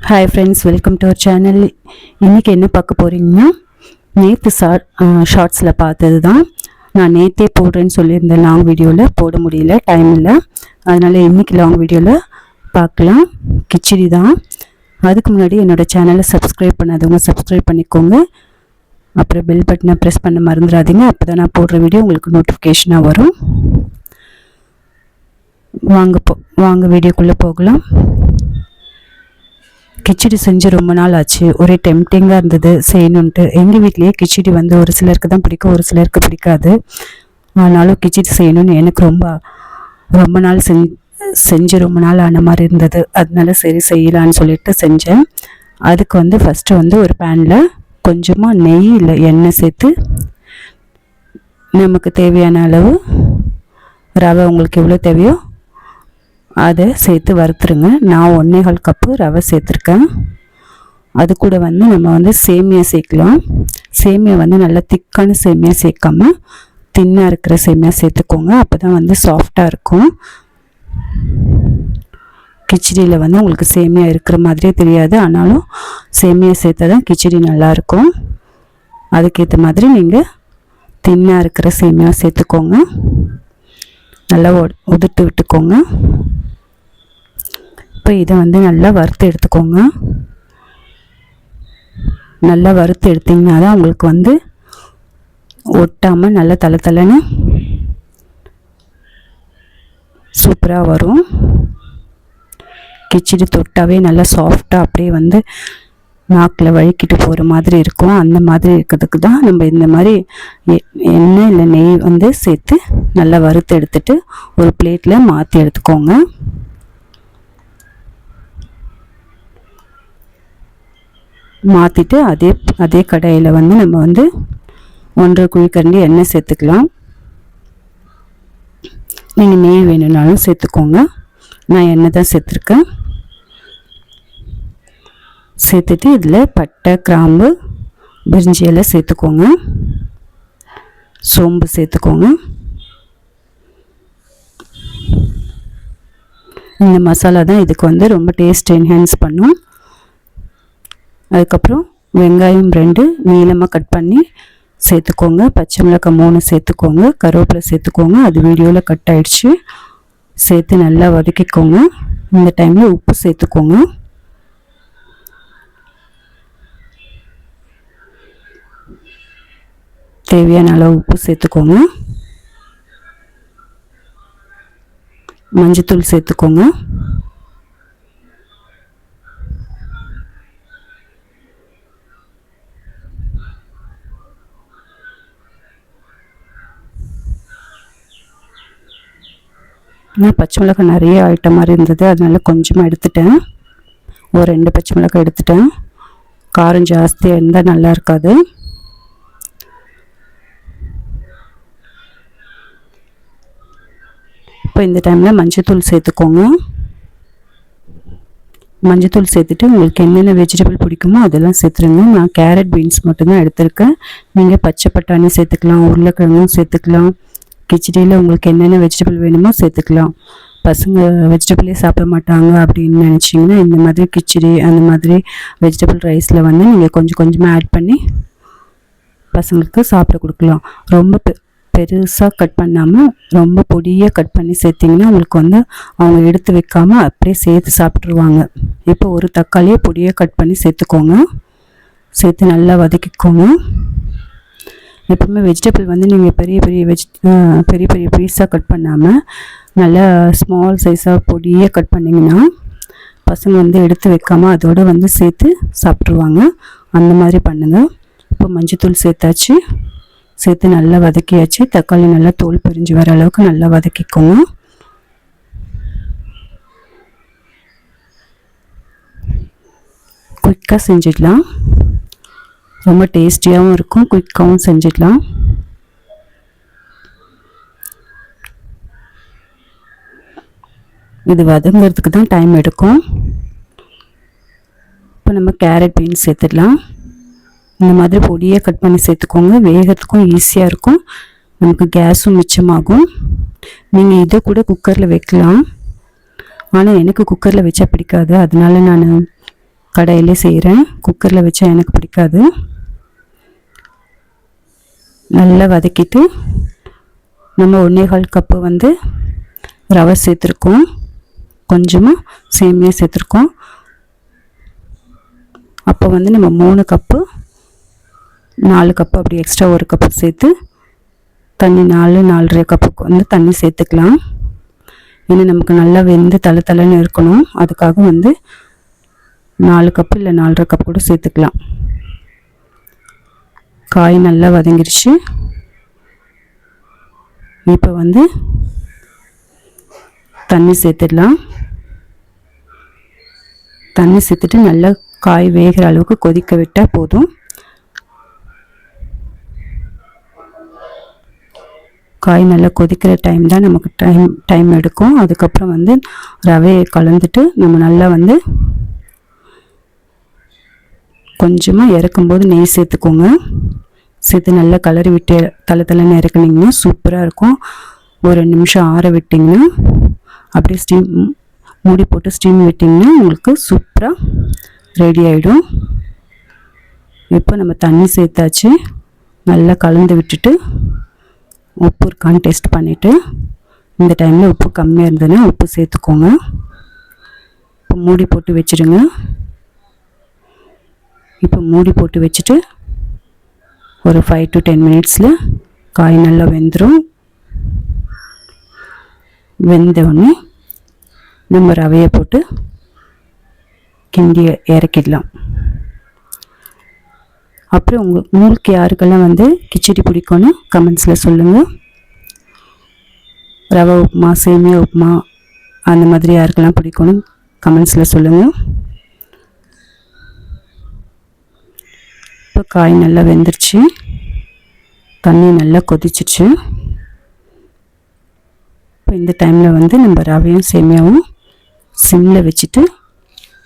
Hi friends, welcome to our channel. இன்றைக்கி என்ன பார்க்க போகிறீங்கன்னா, நேற்று ஷார்ட்ஸில் பார்த்தது தான். நான் நேற்றே போடுறேன்னு சொல்லியிருந்தேன், லாங் வீடியோவில் போட முடியல, டைம் இல்லை. அதனால் இன்றைக்கி லாங் வீடியோவில் பார்க்கலாம். கிச்சடி தான். அதுக்கு முன்னாடி என்னோடய சேனலை சப்ஸ்கிரைப் பண்ணாதவங்க சப்ஸ்கிரைப் பண்ணிக்கோங்க. அப்புறம் பெல் பட்டனை ப்ரெஸ் பண்ண மறந்துடாதீங்க. அப்போ தான் நான் போடுற வீடியோ உங்களுக்கு நோட்டிஃபிகேஷனாக வரும். வாங்க வீடியோக்குள்ளே போகலாம். கிச்சடி செஞ்சு ரொம்ப நாள் ஆச்சு. ஒரே டெம்டிங்காக இருந்தது செய்யணுன்ட்டு. எங்கள் வீட்லேயே கிச்சடி ஒரு சிலருக்கு தான் பிடிக்கும், ஒரு சிலருக்கு பிடிக்காது. ஆனாலும் கிச்சடி செய்யணும்னு எனக்கு ரொம்ப நாள் செஞ்சு ரொம்ப நாள் ஆன மாதிரி இருந்தது. அதனால சரி செய்யலான்னு சொல்லிட்டு செஞ்சேன். அதுக்கு ஃபஸ்ட்டு ஒரு பேனில் கொஞ்சமாக நெய் இல்லை எண்ணெய் சேர்த்து, நமக்கு தேவையான அளவு ரவை உங்களுக்கு எவ்வளோ தேவையோ அதை சேர்த்து வறுத்துருங்க. நான் 1.25 கப்பு ரவை சேர்த்துருக்கேன். அது கூட நம்ம சேமியா சேர்க்கலாம். சேமியா நல்லா திக்கான சேமியா சேர்க்காம தின்னாக இருக்கிற சேமியா சேர்த்துக்கோங்க. அப்போ தான் சாஃப்டாக இருக்கும். கிச்சடியில் உங்களுக்கு சேமியா இருக்கிற மாதிரியே தெரியாது. ஆனாலும் சேமியா சேர்த்தா தான் கிச்சடி நல்லாயிருக்கும். அதுக்கேற்ற மாதிரி நீங்கள் தின்னாக இருக்கிற சேமியா சேர்த்துக்கோங்க. நல்லா உதிர்த்து விட்டுக்கோங்க. இப்போ இதை நல்லா வறுத்து எடுத்துக்கோங்க. நல்லா வறுத்து எடுத்திங்கன்னா தான் உங்களுக்கு ஒட்டாமல் நல்லா தலை சூப்பராக வரும். கிச்சடி தொட்டாவே நல்லா சாஃப்டாக அப்படியே நாக்கில் வழுக்கிட்டு போகிற மாதிரி இருக்கும். அந்த மாதிரி இருக்கிறதுக்கு தான் நம்ம இந்த மாதிரி எண்ணெய் இல்லை நெய் சேர்த்து நல்லா வறுத்து எடுத்துட்டு ஒரு பிளேட்டில் மாற்றி எடுத்துக்கோங்க. மாற்றிட்டு அதே கடாயில் நம்ம 1.5 குழிக்கரண்டி எண்ணெய் சேர்த்துக்கலாம். நீங்கள் நெய் வேணும்னாலும் சேர்த்துக்கோங்க. நான் எண்ணெய் தான் சேர்த்துருக்கேன். சேர்த்துட்டு இதில் பட்டை, கிராம்பு, பிரிஞ்சி இலை சேர்த்துக்கோங்க. சோம்பு சேர்த்துக்கோங்க. இந்த மசாலா தான் இதுக்கு ரொம்ப டேஸ்ட் என்ஹான்ஸ் பண்ணும். அதுக்கப்புறம் வெங்காயம் 2 நீளமாக கட் பண்ணி சேர்த்துக்கோங்க. பச்சை மிளகாய் 3 சேர்த்துக்கோங்க. கருவேப்பிலை சேர்த்துக்கோங்க. அது வீடியோவில் கட் ஆகிடுச்சு. சேர்த்து நல்லா வதக்கிக்கோங்க. இந்த டைமில் உப்பு சேர்த்துக்கோங்க. தேவையான அளவு உப்பு சேர்த்துக்கோங்க. மஞ்சத்தூள் சேர்த்துக்கோங்க. நான் பச்சை மிளகாய் நிறைய ஐட்டம் மாதிரி இருந்தது, அதனால கொஞ்சமாக எடுத்துட்டேன். ஒரு 2 பச்சை மிளகாய் எடுத்துட்டேன். காரம் ஜாஸ்தியாக இருந்தால் நல்லா இருக்காது. இப்போ இந்த டைமில் மஞ்சத்தூள் சேர்த்துக்கோங்க. மஞ்சத்தூள் சேர்த்துட்டு உங்களுக்கு என்னென்ன வெஜிடபிள் பிடிக்குமோ அதெல்லாம் சேர்த்துருங்க. நான் கேரட், பீன்ஸ் மட்டும்தான் எடுத்திருக்கேன். நீங்கள் பச்சை பட்டாணி சேர்த்துக்கலாம், உருளைக்கிழங்கும் சேர்த்துக்கலாம். கிச்சடியில் உங்களுக்கு என்னென்ன வெஜிடபிள் வேணுமோ சேர்த்துக்கலாம். பசங்க வெஜிடபிளே சாப்பிட மாட்டாங்க அப்படின்னு நினச்சிங்கன்னா இந்த மாதிரி கிச்சடி அந்த மாதிரி வெஜிடபிள் ரைஸில் நீங்கள் கொஞ்சம் கொஞ்சமாக ஆட் பண்ணி பசங்களுக்கு சாப்பிட கொடுக்கலாம். ரொம்ப பெருசாக கட் பண்ணாமல் ரொம்ப பொடியாக கட் பண்ணி சேர்த்திங்கன்னா உங்களுக்கு அவங்க எடுத்து வைக்காமல் அப்படியே சேர்த்து சாப்பிட்ருவாங்க. இப்போ ஒரு தக்காளியை பொடியாக கட் பண்ணி சேர்த்துக்கோங்க. சேர்த்து நல்லா வதக்கிக்கோங்க. எப்பவுமே வெஜிடபிள் நீங்கள் பெரிய பெரிய பீஸாக கட் பண்ணாமல் நல்லா ஸ்மால் சைஸாக பொடியாக கட் பண்ணிங்கன்னா பசங்க எடுத்து வைக்காமல் அதோடு சேர்த்து சாப்பிட்ருவாங்க. அந்த மாதிரி பண்ணுங்கள். இப்போ மஞ்சத்தூள் சேர்த்தாச்சு. சேர்த்து நல்லா வதக்கியாச்சு. தக்காளி நல்லா தோல் பிரிஞ்சு வர அளவுக்கு நல்லா வதக்கிக்கோங்க. குயிக்காக செஞ்சிடலாம். ரொம்ப டேஸ்டியாகவும் இருக்கும், குயிக்காகவும் செஞ்சிடலாம். இது வதங்கிறதுக்கு தான் டைம் எடுக்கும். இப்போ நம்ம கேரட், பீன்ஸ் சேர்த்துடலாம். இந்த மாதிரி பொடியாக கட் பண்ணி சேர்த்துக்கோங்க. வேகிறதுக்கும் ஈஸியாக இருக்கும், நமக்கு கேஸும் மிச்சமாகும். நீங்கள் இதை கூட குக்கரில் வைக்கலாம். ஆனால் எனக்கு குக்கரில் வச்சா பிடிக்காது. அதனால நான் கடாயிலே செய்கிறேன். குக்கரில் வச்சா எனக்கு பிடிக்காது. நல்லா வதக்கிட்டு நம்ம 1.25 கப்பு வந்து ரவை சேர்த்துருக்கோம், கொஞ்சமாக சேமியா சேர்த்துருக்கோம். அப்போ வந்து நம்ம 3 கப்பு 4 கப்பு அப்படி எக்ஸ்ட்ரா 1 கப்பு சேர்த்து தண்ணி 4-4.5 கப்புக்கு வந்து தண்ணி சேர்த்துக்கலாம். ஏன்னா நமக்கு நல்லா வெந்து தலை இருக்கணும். அதுக்காக வந்து 4 கப்பு இல்லை 4.5 கப் கூட சேர்த்துக்கலாம். காய் நல்லா வதங்கிருச்சு. இப்போ வந்து தண்ணி சேர்த்துடலாம். தண்ணி சேர்த்துட்டு நல்லா காய் வேகிற அளவுக்கு கொதிக்க விட்டால் போதும். காய் நல்லா கொதிக்கிற டைம் தான் நமக்கு டைம் எடுக்கும். அதுக்கப்புறம் வந்து ரவையை கலந்துட்டு நம்ம நல்லா வந்து கொஞ்சமாக இறக்கும்போது நெய் சேர்த்துக்கோங்க. சேர்த்து நல்லா கலரி விட்டு தலைன்னு இறக்குனிங்கன்னா சூப்பராக இருக்கும். ஒரு 2 நிமிஷம் ஆற விட்டிங்கன்னா அப்படியே ஸ்டீம் மூடி போட்டு ஸ்டீம் விட்டிங்கன்னா உங்களுக்கு சூப்பராக ரெடி ஆகிடும். இப்போ நம்ம தண்ணி சேர்த்தாச்சு. நல்லா கலந்து விட்டுட்டு உப்பு இருக்கான்னு டெஸ்ட் பண்ணிவிட்டு இந்த டைமில் உப்பு கம்மியாக இருந்ததுன்னா உப்பு சேர்த்துக்கோங்க. இப்போ மூடி போட்டு வச்சுடுங்க. இப்போ மூடி போட்டு வச்சுட்டு ஒரு 5 to 10 மினிட்ஸில் காய் நல்லா வெந்துடும். வெந்தவுடனே நம்ம ரவையை போட்டு கிண்டி இறக்கிடலாம். அப்புறம் உங்களுக்கு யாருக்கெல்லாம் வந்து கிச்சடி பிடிக்கும்னு கமெண்ட்ஸில் சொல்லுங்கள். ரவை உப்புமா, சேமியா உப்புமா அந்த மாதிரி யாருக்கெல்லாம் பிடிக்கும்னு கமெண்ட்ஸில் சொல்லுங்கள். இப்போ காய் நல்லா வெந்துருச்சு, தண்ணி நல்லா கொதிச்சிச்சு. இப்போ இந்த டைமில் வந்து நம்ம ரவையும் சேமியாவும் சிம்மில் வச்சுட்டு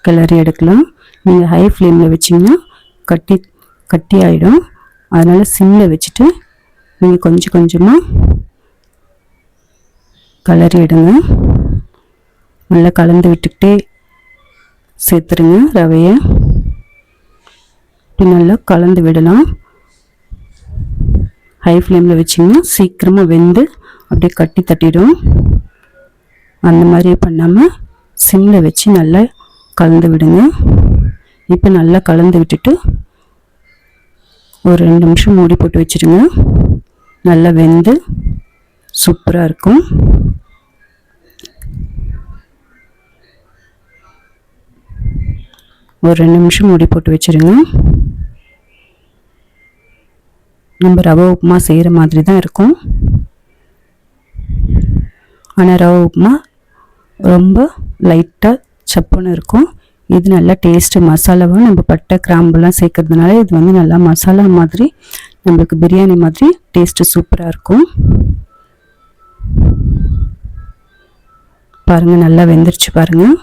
கிளறி எடுக்கலாம். நீங்கள் ஹை ஃப்ளேமில் வச்சிங்கன்னா கட்டி ஆகிடும். அதனால் சிம்மில் வச்சுட்டு நீங்கள் கொஞ்சம் கொஞ்சமாக கிளறி எடுங்க. நல்லா கலந்து விட்டுக்கிட்டே சேர்த்துருங்க ரவையை. இப்படி நல்லா கலந்து விடலாம். ஹை ஃப்ளேமில் வச்சிங்கன்னா சீக்கிரமாக வெந்து அப்படியே கட்டி தட்டிடும். அந்த மாதிரி பண்ணாமல் சிம்மில் வச்சு நல்லா கலந்து விடுங்க. இப்போ நல்லா கலந்து விட்டுட்டு ஒரு 2 நிமிஷம் மூடி போட்டு வச்சுருங்க. நல்லா வெந்து சூப்பராக இருக்கும். ஒரு 2 நிமிஷம் மூடி போட்டு வச்சுருங்க. நம்ம ரவை உப்புமா செய்கிற மாதிரி தான் இருக்கும். ஆனால் ரவை உப்புமா ரொம்ப லைட்டாக சப்புன்னு இருக்கும். இது நல்லா டேஸ்ட்டு. மசாலாவும் நம்ம பட்டை கிராம்புலாம் சேர்க்கறதுனால இது வந்து நல்லா மசாலா மாதிரி நம்மளுக்கு பிரியாணி மாதிரி டேஸ்ட்டு சூப்பராக இருக்கும். பாருங்கள் நல்லா வெந்துருச்சு பாருங்கள்.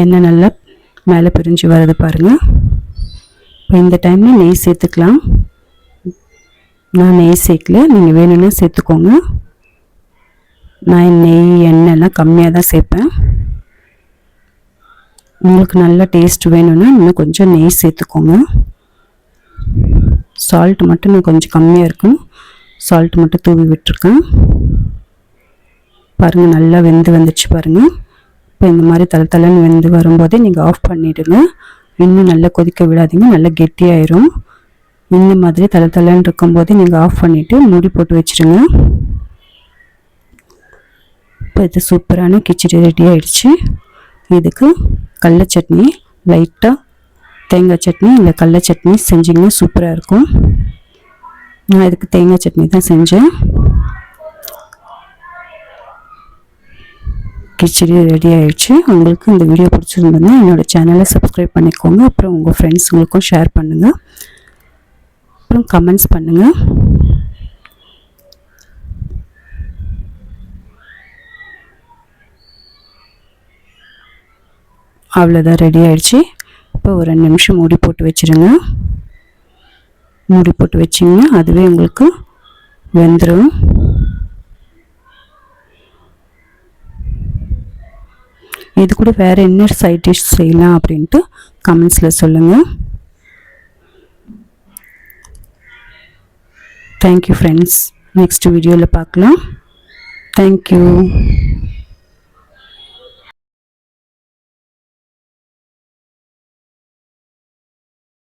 எண்ணெய் நல்லா மேலே பிரிஞ்சு வருது பாருங்கள். இப்போ இந்த டைமில் நெய் சேர்த்துக்கலாம். நான் நெய் சேர்க்கல, நீங்கள் வேணும்னா சேர்த்துக்கோங்க. நான் நெய் எண்ணெய்லாம் கம்மியாக தான் சேர்ப்பேன். உங்களுக்கு நல்ல டேஸ்ட் வேணும்னா இன்னும் கொஞ்சம் நெய் சேர்த்துக்கோங்க. சால்ட் மட்டும் நான் கொஞ்சம் கம்மியாக இருக்கும், சால்ட் மட்டும் தூவி விட்டுருக்கேன். பாருங்கள் நல்லா வந்துடுச்சு பாருங்கள். இப்போ இந்த மாதிரி தலைன்னு வெந்து வரும்போதே நீங்கள் ஆஃப் பண்ணிவிடுங்க. இன்னும் நல்லா கொதிக்க விடாதீங்க, நல்லா கெட்டியாயிரும். இந்த மாதிரி தலைன்னு இருக்கும்போதே நீங்கள் ஆஃப் பண்ணிவிட்டு மூடி போட்டு வச்சுருங்க. இப்போ இது சூப்பரான கிச்சடி ரெடி ஆகிடுச்சு. இதுக்கு கடல சட்னி, லைட்டாக தேங்காய் சட்னி இல்லை கடல சட்னி செஞ்சிங்கன்னா சூப்பராக இருக்கும். நான் இதுக்கு தேங்காய் சட்னி தான் செஞ்சேன். கிச்சடி ரெடி ஆகிடுச்சு. உங்களுக்கு இந்த வீடியோ பிடிச்சிருந்ததுன்னா என்னோடய சேனலை சப்ஸ்கிரைப் பண்ணிக்கோங்க. அப்புறம் உங்கள் ஃப்ரெண்ட்ஸுங்களுக்கும் ஷேர் பண்ணுங்கள். அப்புறம் கமெண்ட்ஸ் பண்ணுங்கள். அவ்வளோதான், ரெடி ஆகிடுச்சு. இப்போ ஒரு 2 நிமிஷம் மூடி போட்டு வச்சுருங்க. மூடி போட்டு வச்சிங்கன்னா அதுவே உங்களுக்கு வெந்துடும். இது கூட வேறு என்ன சைட் டிஷ் செய்யலாம் அப்படின்ட்டு கமெண்ட்ஸில் சொல்லுங்கள். Thank you friends. நெக்ஸ்ட் வீடியோவில் பார்க்கலாம். தேங்க்யூ.